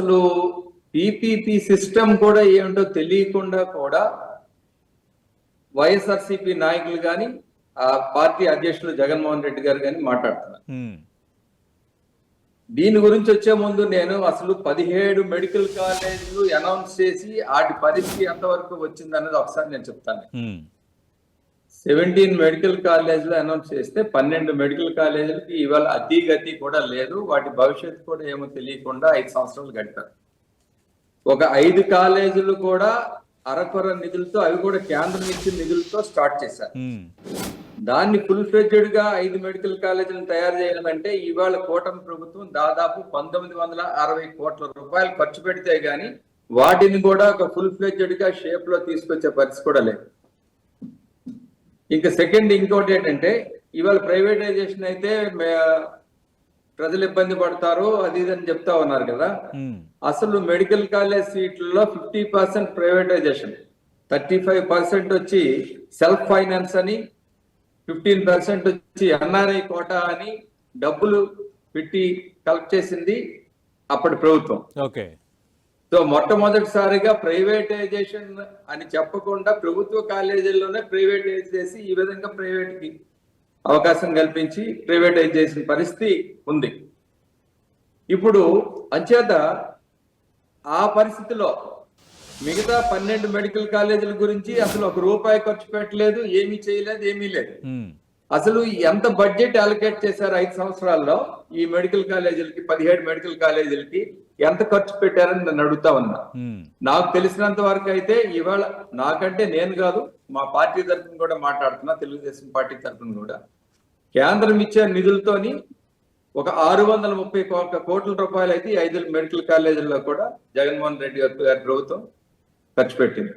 అసలు PPP system కూడా ఏమిటో తెలియకుండా కూడా వైఎస్ఆర్సీపీ నాయకులు కానీ ఆ పార్టీ అధ్యక్షులు జగన్మోహన్ రెడ్డి గారు కానీ మాట్లాడుతున్నారు. దీని గురించి వచ్చే ముందు నేను అసలు 17 మెడికల్ కాలేజీలు అనౌన్స్ చేసి వాటి పరిస్థితి ఎంతవరకు వచ్చింది అన్నది ఒకసారి నేను చెప్తాను. 17 మెడికల్ కాలేజీలు అనౌన్స్ చేస్తే 12 మెడికల్ కాలేజీలకి ఇవాళ అతిగతి కూడా లేదు. వాటి భవిష్యత్తు కూడా ఏమో తెలియకుండా 5 సంవత్సరాలు గడిపారు. ఒక 5 కాలేజీలు కూడా అరకొర నిధులతో, అవి కూడా కేంద్రం ఇచ్చిన నిధులతో స్టార్ట్ చేశారు. దాన్ని ఫుల్ ఫ్లెడ్జెడ్ గా 5 మెడికల్ కాలేజీలను తయారు చేయాలంటే ఇవాళ కూటమి ప్రభుత్వం దాదాపు 1960 కోట్ల రూపాయలు ఖర్చు పెడితే గాని వాటిని కూడా ఒక ఫుల్ ఫ్లెడ్జెడ్ గా షేప్ లో తీసుకొచ్చే పరిస్థితి కూడా లేదు. ఇంకా ఇంకోటి ఏంటంటే ఇవాళ ప్రైవేటైజేషన్ అయితే ప్రజలు ఇబ్బంది పడతారు అది ఇదని చెప్తా ఉన్నారు కదా. అసలు మెడికల్ కాలేజ్ సీట్లలో 50% ప్రైవేటైజేషన్, 35% వచ్చి సెల్ఫ్ ఫైనాన్స్ అని, 15% వచ్చి ఎన్ఆర్ఐ కోటా అని డబ్బులు పెట్టి కలెక్ట్ చేసింది అప్పటి ప్రభుత్వం. సో మొట్టమొదటిసారిగా ప్రైవేటైజేషన్ అని చెప్పకుండా ప్రభుత్వ కాలేజీల్లోనే ప్రైవేటైజ్ చేసి ఈ విధంగా ప్రైవేట్ కి అవకాశం కల్పించి ప్రైవేటైజ్ చేసిన పరిస్థితి ఉంది. ఇప్పుడు అంచేత ఆ పరిస్థితిలో మిగతా 12 మెడికల్ కాలేజీల గురించి అసలు ₹1 ఖర్చు పెట్టలేదు, ఏమీ చేయలేదు, ఏమీ లేదు. అసలు ఎంత బడ్జెట్ అలొకేట్ చేశారు 5 సంవత్సరాల్లో ఈ మెడికల్ కాలేజీలకి, 17 మెడికల్ కాలేజీలకి ఎంత ఖర్చు పెట్టారని నేను అడుగుతా ఉన్నా. నాకు తెలిసినంత వరకు అయితే ఇవాళ, నాకంటే నేను కాదు, మా పార్టీ తరఫున కూడా మాట్లాడుతున్నా, తెలుగుదేశం పార్టీ తరఫున కూడా, కేంద్రం ఇచ్చే నిధులతోని ఒక 630 కోట్ల రూపాయలు అయితే 5 మెడికల్ కాలేజీల్లో కూడా జగన్మోహన్ రెడ్డి గారి ప్రభుత్వం ఖర్చు పెట్టింది.